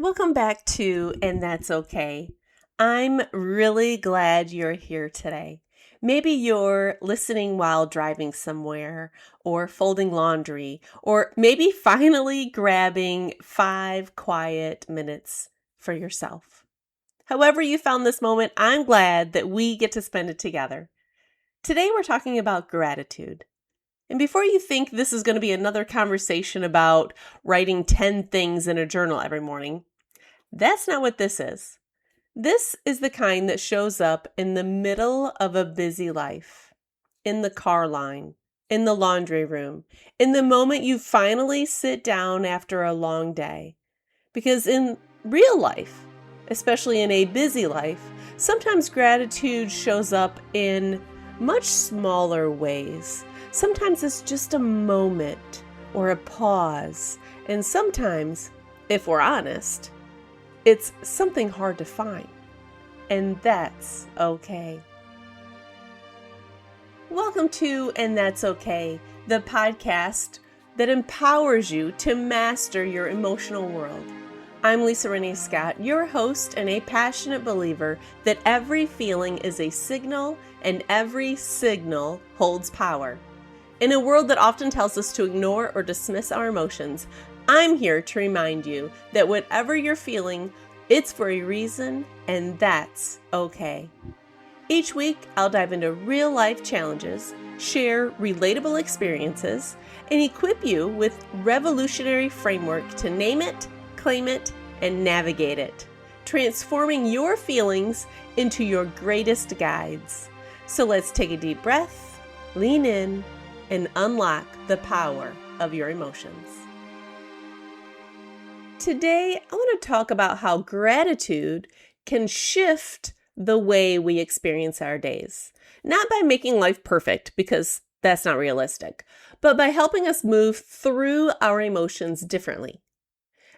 Welcome back to And That's Okay. I'm really glad you're here today. Maybe you're listening while driving somewhere, or folding laundry, or maybe finally grabbing 5 quiet minutes for yourself. However you found this moment, I'm glad that we get to spend it together. Today we're talking about gratitude. And before you think this is going to be another conversation about writing 10 things in a journal every morning, that's not what this is. This is the kind that shows up in the middle of a busy life, in the car line, in the laundry room, in the moment you finally sit down after a long day. Because in real life, especially in a busy life, sometimes gratitude shows up in much smaller ways. Sometimes it's just a moment or a pause. And sometimes, if we're honest, it's something hard to find, and that's okay. Welcome to And That's Okay, the podcast that empowers you to master your emotional world. I'm Lisa Renee Scott, your host and a passionate believer that every feeling is a signal and every signal holds power. In a world that often tells us to ignore or dismiss our emotions, I'm here to remind you that whatever you're feeling, it's for a reason, and that's okay. Each week, I'll dive into real-life challenges, share relatable experiences, and equip you with revolutionary framework to name it, claim it, and navigate it, transforming your feelings into your greatest guides. So let's take a deep breath, lean in, and unlock the power of your emotions. Today, I want to talk about how gratitude can shift the way we experience our days. Not by making life perfect, because that's not realistic, but by helping us move through our emotions differently.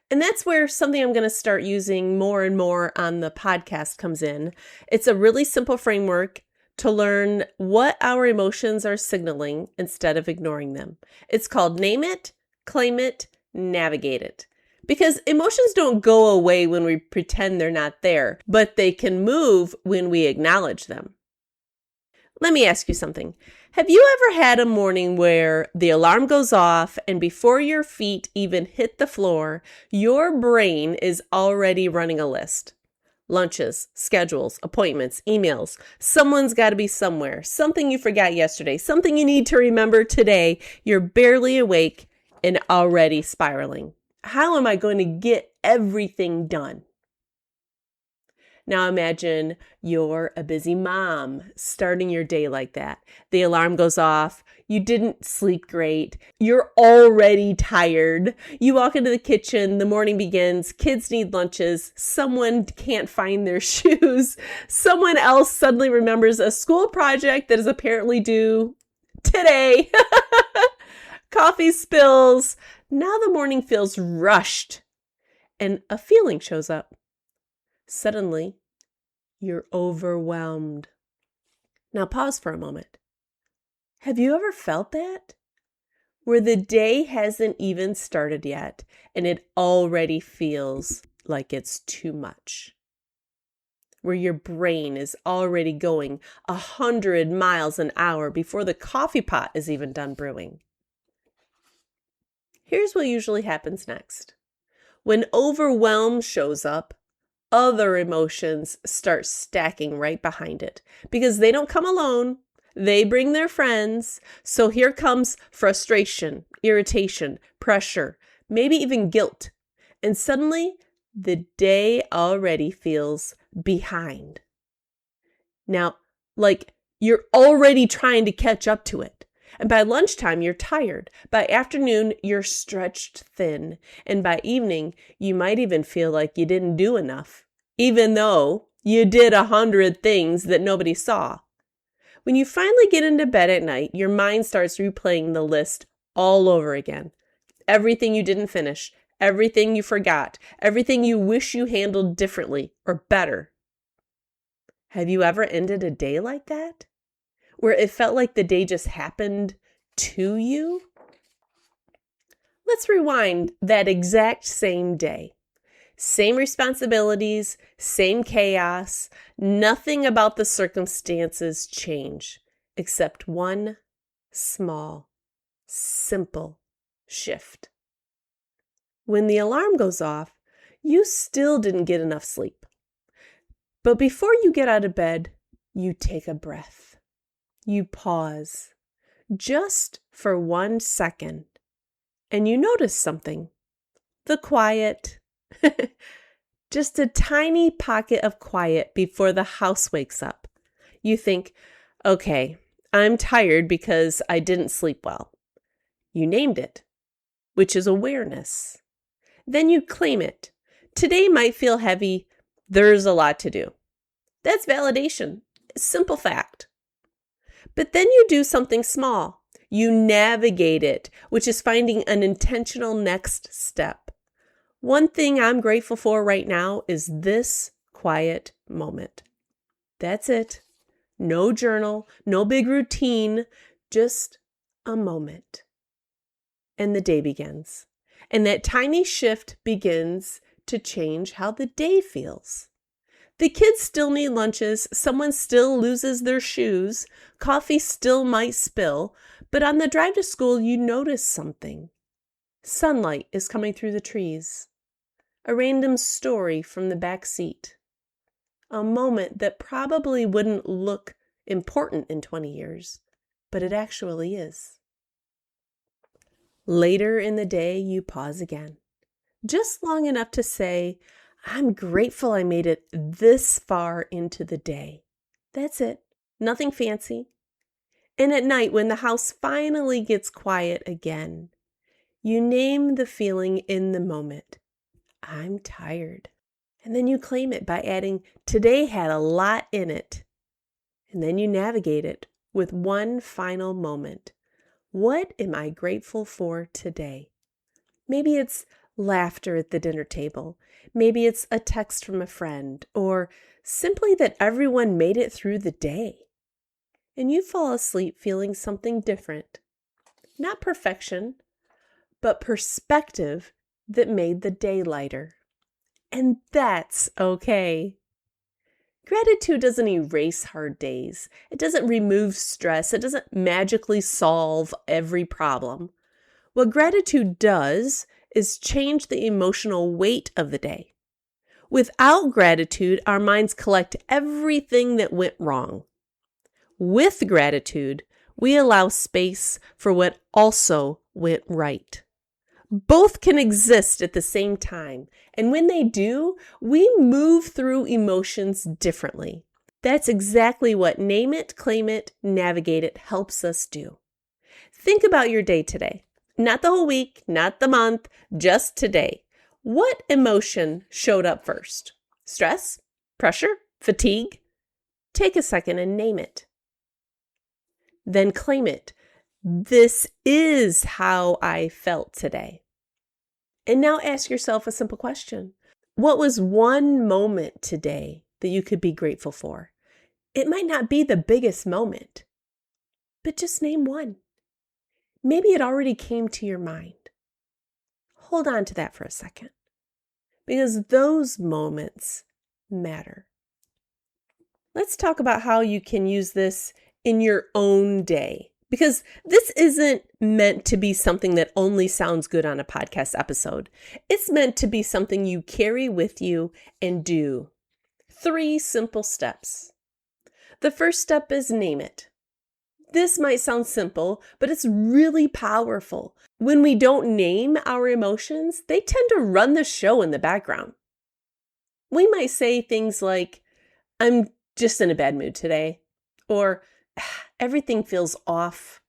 And that's where something I'm going to start using more and more on the podcast comes in. It's a really simple framework to learn what our emotions are signaling instead of ignoring them. It's called Name It, Claim It, Navigate It. Because emotions don't go away when we pretend they're not there, but they can move when we acknowledge them. Let me ask you something. Have you ever had a morning where the alarm goes off and before your feet even hit the floor, your brain is already running a list? Lunches, schedules, appointments, emails. Someone's got to be somewhere. Something you forgot yesterday. Something you need to remember today. You're barely awake and already spiraling. How am I going to get everything done? Now imagine you're a busy mom starting your day like that. The alarm goes off. You didn't sleep great. You're already tired. You walk into the kitchen. The morning begins. Kids need lunches. Someone can't find their shoes. Someone else suddenly remembers a school project that is apparently due today. Coffee spills. Now the morning feels rushed and a feeling shows up. Suddenly, you're overwhelmed. Now pause for a moment. Have you ever felt that? Where the day hasn't even started yet and it already feels like it's too much. Where your brain is already going 100 miles an hour before the coffee pot is even done brewing. Here's what usually happens next. When overwhelm shows up, other emotions start stacking right behind it because they don't come alone. They bring their friends. So here comes frustration, irritation, pressure, maybe even guilt. And suddenly the day already feels behind. Now, like you're already trying to catch up to it. And by lunchtime, you're tired. By afternoon, you're stretched thin. And by evening, you might even feel like you didn't do enough, even though you did 100 things that nobody saw. When you finally get into bed at night, your mind starts replaying the list all over again. Everything you didn't finish, everything you forgot, everything you wish you handled differently or better. Have you ever ended a day like that? Where it felt like the day just happened to you? Let's rewind that exact same day. Same responsibilities, same chaos. Nothing about the circumstances change except one small, simple shift. When the alarm goes off, you still didn't get enough sleep. But before you get out of bed, you take a breath. You pause just for 1 second, and you notice something. The quiet. Just a tiny pocket of quiet before the house wakes up. You think, okay, I'm tired because I didn't sleep well. You named it, which is awareness. Then you claim it. Today might feel heavy. There's a lot to do. That's validation. Simple fact. But then you do something small. You navigate it, which is finding an intentional next step. One thing I'm grateful for right now is this quiet moment. That's it. No journal, no big routine, just a moment. And the day begins. And that tiny shift begins to change how the day feels. The kids still need lunches, someone still loses their shoes, coffee still might spill, but on the drive to school you notice something. Sunlight is coming through the trees. A random story from the back seat. A moment that probably wouldn't look important in 20 years, but it actually is. Later in the day, you pause again, just long enough to say, I'm grateful I made it this far into the day. That's it. Nothing fancy. And at night, when the house finally gets quiet again, you name the feeling in the moment. I'm tired. And then you claim it by adding, today had a lot in it. And then you navigate it with one final moment. What am I grateful for today? Maybe it's laughter at the dinner table. Maybe it's a text from a friend, or simply that everyone made it through the day. And you fall asleep feeling something different. Not perfection, but perspective that made the day lighter. And that's okay. Gratitude doesn't erase hard days. It doesn't remove stress. It doesn't magically solve every problem. What gratitude does is change the emotional weight of the day. Without gratitude, our minds collect everything that went wrong. With gratitude, we allow space for what also went right. Both can exist at the same time, and when they do, we move through emotions differently. That's exactly what Name It, Claim It, Navigate It helps us do. Think about your day today. Not the whole week, not the month, just today. What emotion showed up first? Stress? Pressure? Fatigue? Take a second and name it. Then claim it. This is how I felt today. And now ask yourself a simple question. What was one moment today that you could be grateful for? It might not be the biggest moment, but just name one. Maybe it already came to your mind. Hold on to that for a second, because those moments matter. Let's talk about how you can use this in your own day, because this isn't meant to be something that only sounds good on a podcast episode. It's meant to be something you carry with you and do. 3 simple steps. The first step is name it. This might sound simple, but it's really powerful. When we don't name our emotions, they tend to run the show in the background. We might say things like, I'm just in a bad mood today, or everything feels off.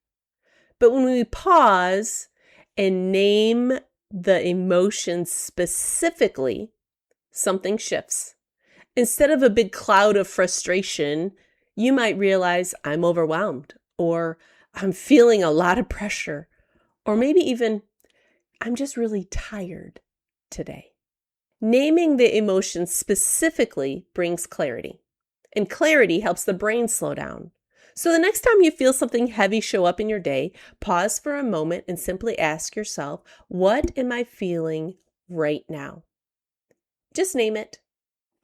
But when we pause and name the emotion specifically, something shifts. Instead of a big cloud of frustration, you might realize I'm overwhelmed, or I'm feeling a lot of pressure, or maybe even I'm just really tired today. Naming the emotion specifically brings clarity, and clarity helps the brain slow down. So the next time you feel something heavy show up in your day, pause for a moment and simply ask yourself, what am I feeling right now? Just name it.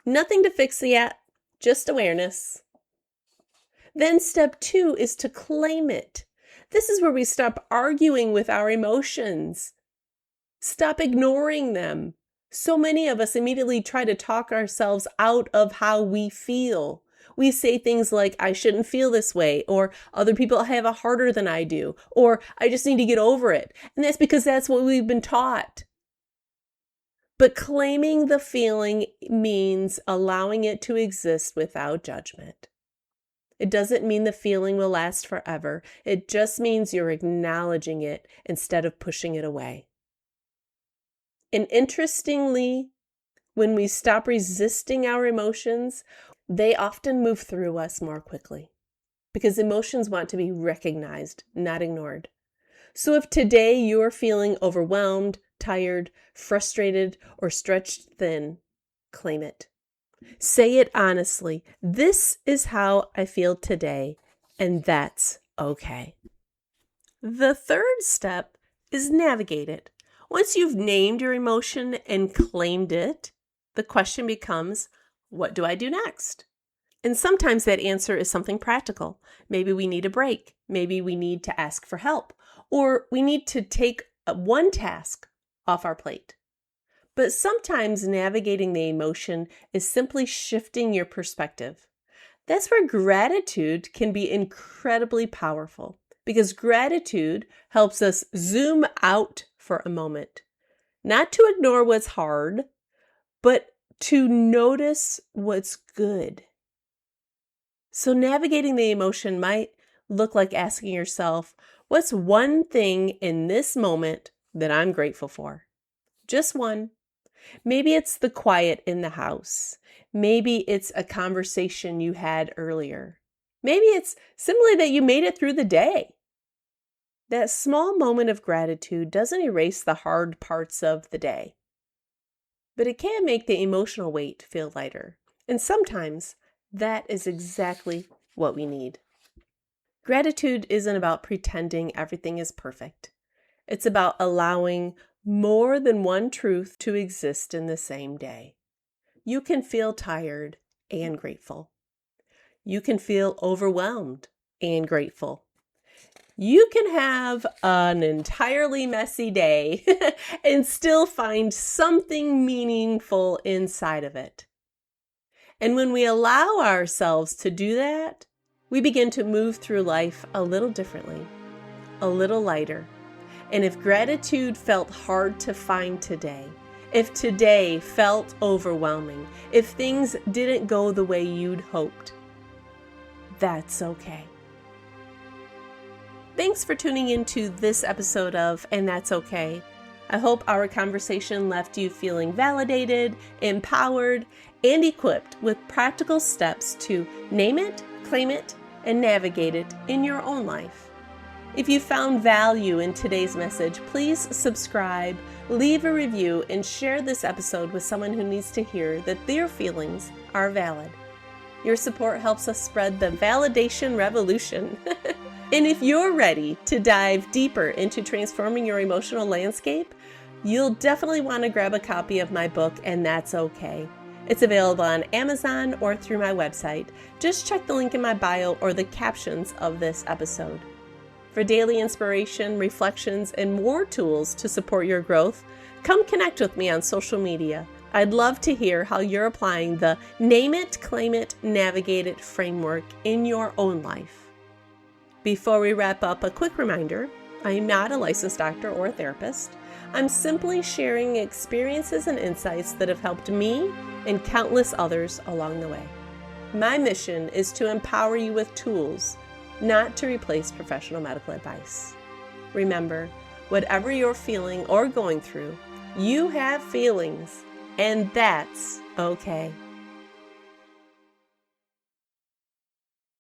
Nothing to fix yet, just awareness. Then step 2 is to claim it. This is where we stop arguing with our emotions. Stop ignoring them. So many of us immediately try to talk ourselves out of how we feel. We say things like, I shouldn't feel this way, or other people have it harder than I do, or I just need to get over it. And that's because that's what we've been taught. But claiming the feeling means allowing it to exist without judgment. It doesn't mean the feeling will last forever. It just means you're acknowledging it instead of pushing it away. And interestingly, when we stop resisting our emotions, they often move through us more quickly because emotions want to be recognized, not ignored. So if today you're feeling overwhelmed, tired, frustrated, or stretched thin, claim it. Say it honestly. This is how I feel today, and that's okay. The third step is navigate it. Once you've named your emotion and claimed it, the question becomes, what do I do next? And sometimes that answer is something practical. Maybe we need a break. Maybe we need to ask for help. Or we need to take one task off our plate. But sometimes navigating the emotion is simply shifting your perspective. That's where gratitude can be incredibly powerful, because gratitude helps us zoom out for a moment, not to ignore what's hard, but to notice what's good. So navigating the emotion might look like asking yourself, what's one thing in this moment that I'm grateful for? Just one. Maybe it's the quiet in the house. Maybe it's a conversation you had earlier. Maybe it's simply that you made it through the day. That small moment of gratitude doesn't erase the hard parts of the day, but it can make the emotional weight feel lighter. And sometimes that is exactly what we need. Gratitude isn't about pretending everything is perfect. It's about allowing more than one truth to exist in the same day. You can feel tired and grateful. You can feel overwhelmed and grateful. You can have an entirely messy day and still find something meaningful inside of it. And when we allow ourselves to do that, we begin to move through life a little differently, a little lighter. And if gratitude felt hard to find today, if today felt overwhelming, if things didn't go the way you'd hoped, that's okay. Thanks for tuning into this episode of And That's Okay. I hope our conversation left you feeling validated, empowered, and equipped with practical steps to name it, claim it, and navigate it in your own life. If you found value in today's message, please subscribe, leave a review, and share this episode with someone who needs to hear that their feelings are valid. Your support helps us spread the validation revolution. And if you're ready to dive deeper into transforming your emotional landscape, you'll definitely want to grab a copy of my book, And That's Okay. It's available on Amazon or through my website. Just check the link in my bio or the captions of this episode. For daily inspiration, reflections, and more tools to support your growth, come connect with me on social media. I'd love to hear how you're applying the Name It, Claim It, Navigate It framework in your own life. Before we wrap up, a quick reminder, I am not a licensed doctor or a therapist. I'm simply sharing experiences and insights that have helped me and countless others along the way. My mission is to empower you with tools, not to replace professional medical advice. Remember, whatever you're feeling or going through, you have feelings, and that's okay.